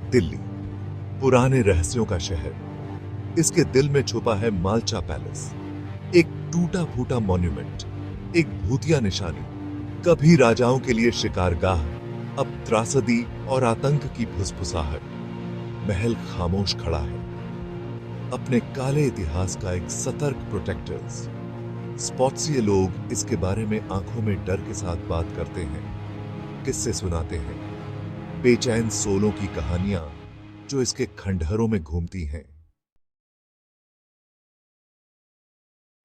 दिल्ली, पुराने रहस्यों का शहर। इसके दिल में छुपा है मालचा पैलेस, एक टूटा फूटा मॉन्यूमेंट, एक भूतिया निशानी। कभी राजाओं के लिए शिकारगाह, अब त्रासदी और आतंक की फुसफुसाहट। महल खामोश खड़ा है, अपने काले इतिहास का एक सतर्क प्रोटेक्टर्स। स्पॉट्सिए लोग इसके बारे में आंखों में डर के साथ बात करते हैं, किस्से सुनाते हैं, बेचैन सोलों की कहानियां जो इसके खंडहरों में घूमती हैं।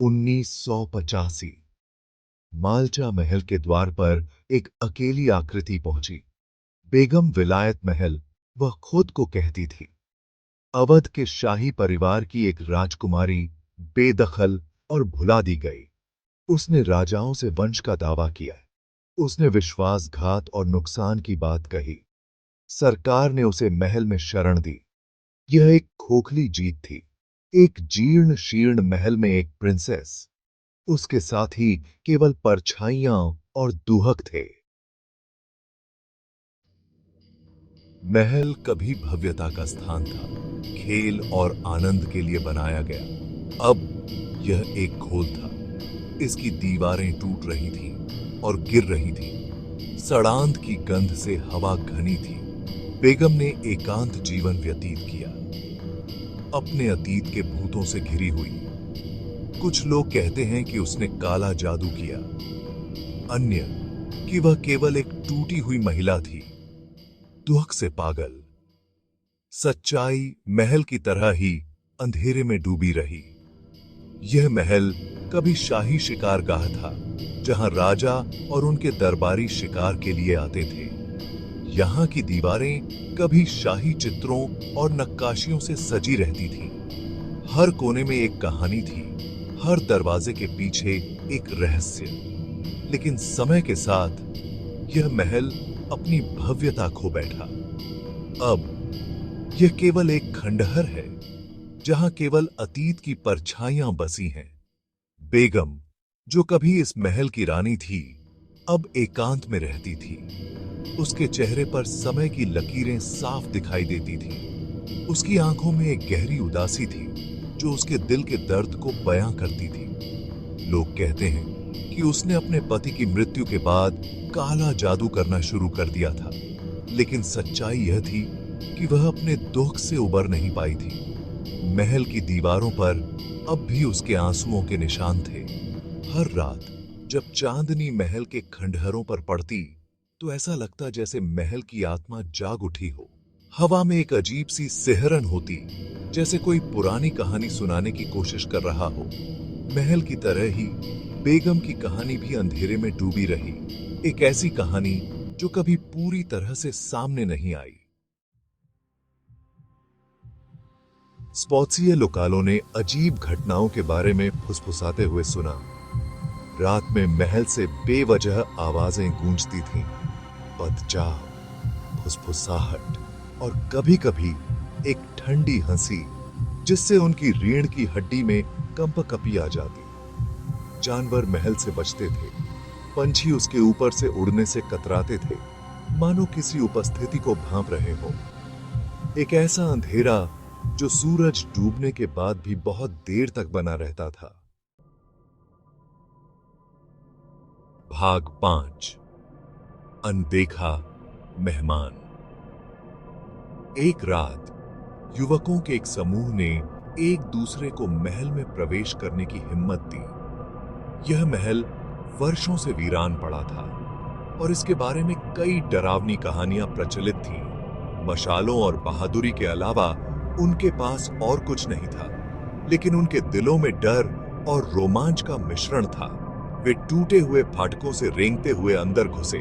1985 मालचा महल के द्वार पर एक अकेली आकृति पहुंची। बेगम विलायत महल वह खुद को कहती थी। अवध के शाही परिवार की एक राजकुमारी, बेदखल और भुला दी गई। उसने राजाओं से वंश का दावा किया। उसने विश्वासघात और नुकसान की बात कही। सरकार ने उसे महल में शरण दी। यह एक खोखली जीत थी। एक जीर्ण शीर्ण महल में एक प्रिंसेस, उसके साथ ही केवल परछाइयां और दुहक थे। महल कभी भव्यता का स्थान था, खेल और आनंद के लिए बनाया गया। अब यह एक घोल था। इसकी दीवारें टूट रही थीं और गिर रही थीं। सड़ांध की गंध से हवा घनी थी। बेगम ने एकांत जीवन व्यतीत किया, अपने अतीत के भूतों से घिरी हुई। कुछ लोग कहते हैं कि उसने काला जादू किया, अन्य कि वह केवल एक टूटी हुई महिला थी, दुख से पागल। सच्चाई महल की तरह ही अंधेरे में डूबी रही। यह महल कभी शाही शिकारगाह था, जहां राजा और उनके दरबारी शिकार के लिए आते थे। यहां की दीवारें कभी शाही चित्रों और नक्काशियों से सजी रहती थीं। हर कोने में एक कहानी थी, हर दरवाजे के पीछे एक रहस्य। लेकिन समय के साथ यह महल अपनी भव्यता खो बैठा। अब यह केवल एक खंडहर है, जहां केवल अतीत की परछाइयां बसी हैं। बेगम, जो कभी इस महल की रानी थी, अब एकांत में रहती थी। उसके चेहरे पर समय की लकीरें साफ दिखाई देती थीं। उसकी आंखों में एक गहरी उदासी थी, जो उसके दिल के दर्द को बयां करती थी। लोग कहते हैं कि उसने अपने पति की मृत्यु के बाद काला जादू करना शुरू कर दिया था, लेकिन सच्चाई यह थी कि वह अपने दुख से उबर नहीं पाई थी। महल की दीवारों पर अब भी उसके आंसुओं के निशान थे। हर रात जब चांदनी महल के खंडहरों पर पड़ती, तो ऐसा लगता जैसे महल की आत्मा जाग उठी हो। हवा में एक अजीब सी सिहरन होती, जैसे कोई पुरानी कहानी सुनाने की कोशिश कर रहा हो। महल की तरह ही बेगम की कहानी भी अंधेरे में डूबी रही। एक ऐसी कहानी जो कभी पूरी तरह से सामने नहीं आई। स्पॉट्सिए लोकालों ने अजीब घटनाओं के बारे में फुसफुसाते हुए सुना। रात में महल से बेवजह आवाजें गूंजती थीं, बदचाह, फुसफुसाहट और कभी-कभी एक ठंडी हंसी, जिससे उनकी रीढ़ की हड्डी में कंपकपी आ जाती। जानवर महल से बचते थे। पंछी उसके ऊपर से उड़ने से कतराते थे, मानो किसी उपस्थिति को भांप रहे हो। एक ऐसा अंधेरा जो सूरज डूबने के बाद भी बहुत देर तक बना रहता था। भाग 5, अनदेखा मेहमान। एक रात युवकों के एक समूह ने एक दूसरे को महल में प्रवेश करने की हिम्मत दी। यह महल वर्षों से वीरान पड़ा था और इसके बारे में कई डरावनी कहानियां प्रचलित थीं। मशालों और बहादुरी के अलावा उनके पास और कुछ नहीं था, लेकिन उनके दिलों में डर और रोमांच का मिश्रण था। वे टूटे हुए फाटकों से रेंगते हुए अंदर घुसे।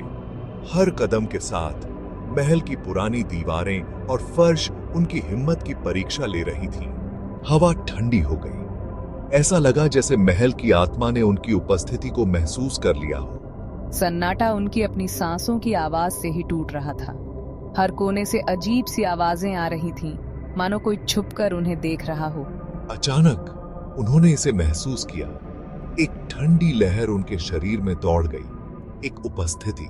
हर कदम के साथ महल की पुरानी दीवारें और फर्श उनकी हिम्मत की परीक्षा ले रही थी। हवा ठंडी हो गई। ऐसा लगा जैसे महल की आत्मा ने उनकी उपस्थिति को महसूस कर लिया हो। सन्नाटा उनकी अपनी सांसों की आवाज से ही टूट रहा था। हर कोने से अजीब सी आवाजें आ रही थीं, मानो कोई छुपकर उन्हें देख रहा हो। अचानक उन्होंने इसे महसूस किया। एक ठंडी लहर उनके शरीर में दौड़ गई। एक उपस्थिति,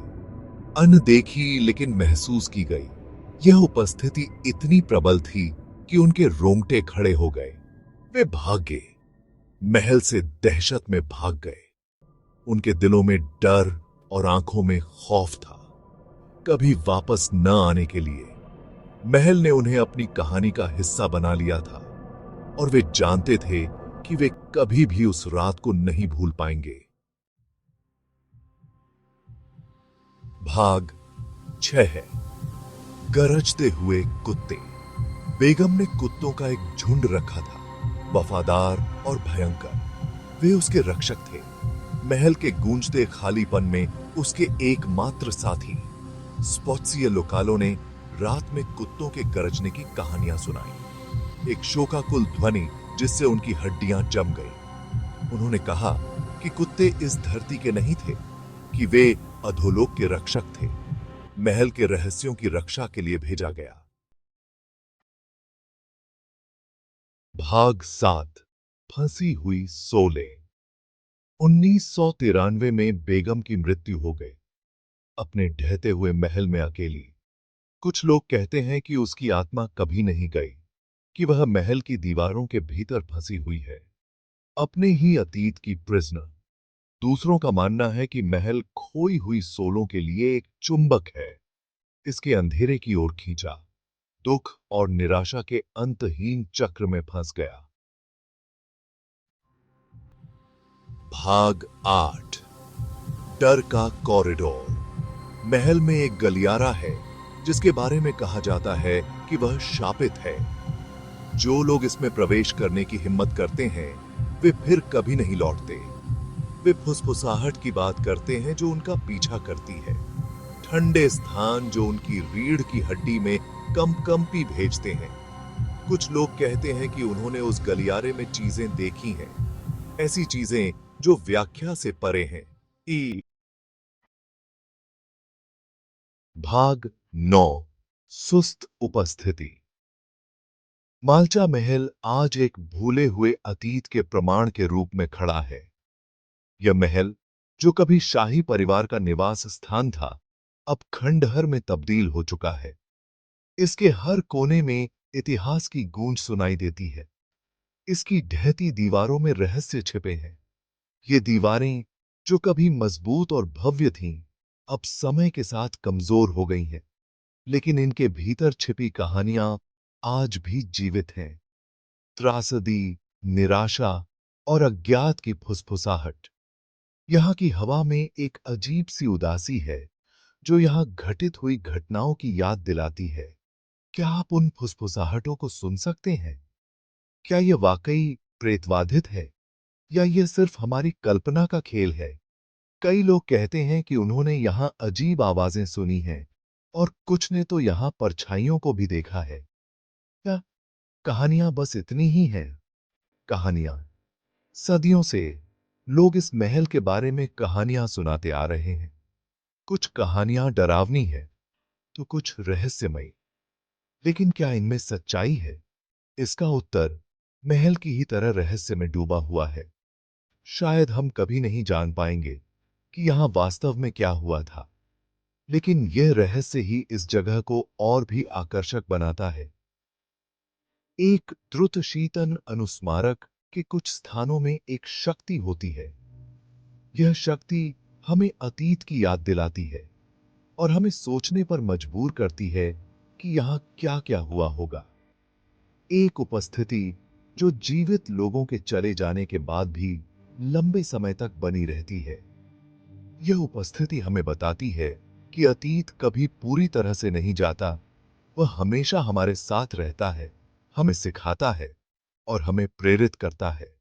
अनदेखी लेकिन महसूस की गई। यह उपस्थिति इतनी प्रबल थी कि उनके रोंगटे खड़े हो गए। वे भाग गए, महल से दहशत में भाग गए। उनके दिलों में डर और आंखों में खौफ था, कभी वापस न आने के लिए। महल ने उन्हें अपनी कहानी का हिस्सा बना लिया था और वे जानते थे कि वे कभी भी उस रात को नहीं भूल पाएंगे। भाग 6 है। गरजते हुए कुत्ते। बेगम ने कुत्तों का एक झुंड रखा था, वफादार और भयंकर। वे उसके रक्षक थे, महल के गूंजते खालीपन में उसके एकमात्र साथी। स्पॉट्सिया लोकालो ने रात में कुत्तों के गरजने की कहानियां सुनाई, एक शोकाकुल ध्वनि जिससे उनकी हड्डियां जम गई। उन्होंने कहा कि कुत्ते इस धरती के नहीं थे, कि वे अधोलोक के रक्षक थे, महल के रहस्यों की रक्षा के लिए भेजा गया। भाग 7। फंसी हुई सोले। 1993 में बेगम की मृत्यु हो गई, अपने ढहते हुए महल में अकेली। कुछ लोग कहते हैं कि उसकी आत्मा कभी नहीं गई, कि वह महल की दीवारों के भीतर फंसी हुई है, अपने ही अतीत की प्रिजनर। दूसरों का मानना है कि महल खोई हुई सोलों के लिए एक चुंबक है, इसके अंधेरे की ओर खींचा, दुख और निराशा के अंतहीन चक्र में फंस गया। भाग 8। डर का कॉरिडोर। महल में एक गलियारा है जिसके बारे में कहा जाता है कि वह शापित है। जो लोग इसमें प्रवेश करने की हिम्मत करते हैं वे फिर कभी नहीं लौटते। वे फुसफुसाहट की बात करते हैं जो उनका पीछा करती है, ठंडे स्थान जो उनकी रीढ़ की हड्डी में कंपकंपी भेजते हैं। कुछ लोग कहते हैं कि उन्होंने उस गलियारे में चीजें देखी हैं, ऐसी चीजें जो व्याख्या से परे हैं। भाग 9। सुस्त उपस्थिति। माल्चा महल आज एक भूले हुए अतीत के प्रमाण के रूप में खड़ा है। यह महल जो कभी शाही परिवार का निवास स्थान था, अब खंडहर में तब्दील हो चुका है। इसके हर कोने में इतिहास की गूंज सुनाई देती है। इसकी ढहती दीवारों में रहस्य छिपे हैं। ये दीवारें जो कभी मजबूत और भव्य थीं, अब समय के साथ कमजोर हो गई हैं, लेकिन इनके भीतर छिपी कहानियां आज भी जीवित हैं। त्रासदी, निराशा और अज्ञात की फुसफुसाहट। यहाँ की हवा में एक अजीब सी उदासी है जो यहाँ घटित हुई घटनाओं की याद दिलाती है। क्या आप उन फुसफुसाहटों को सुन सकते हैं? क्या यह वाकई प्रेतवाधित है या यह सिर्फ हमारी कल्पना का खेल है? कई लोग कहते हैं कि उन्होंने यहां अजीब आवाजें सुनी हैं और कुछ ने तो यहां परछाइयों को भी देखा है। क्या कहानियां बस इतनी ही हैं? कहानियां सदियों से लोग इस महल के बारे में कहानियां सुनाते आ रहे हैं। कुछ कहानियां डरावनी है तो कुछ रहस्यमयी, लेकिन क्या इनमें सच्चाई है? इसका उत्तर महल की ही तरह रहस्य में डूबा हुआ है। शायद हम कभी नहीं जान पाएंगे कि यहां वास्तव में क्या हुआ था, लेकिन यह रहस्य ही इस जगह को और भी आकर्षक बनाता है। एक द्रुतशीतन अनुस्मारक के कुछ स्थानों में एक शक्ति होती है। यह शक्ति हमें अतीत की याद दिलाती है और हमें सोचने पर मजबूर करती है कि यहां क्या क्या हुआ होगा। एक उपस्थिति जो जीवित लोगों के चले जाने के बाद भी लंबे समय तक बनी रहती है। यह उपस्थिति हमें बताती है कि अतीत कभी पूरी तरह से नहीं जाता, वह हमेशा हमारे साथ रहता है, हमें सिखाता है और हमें प्रेरित करता है।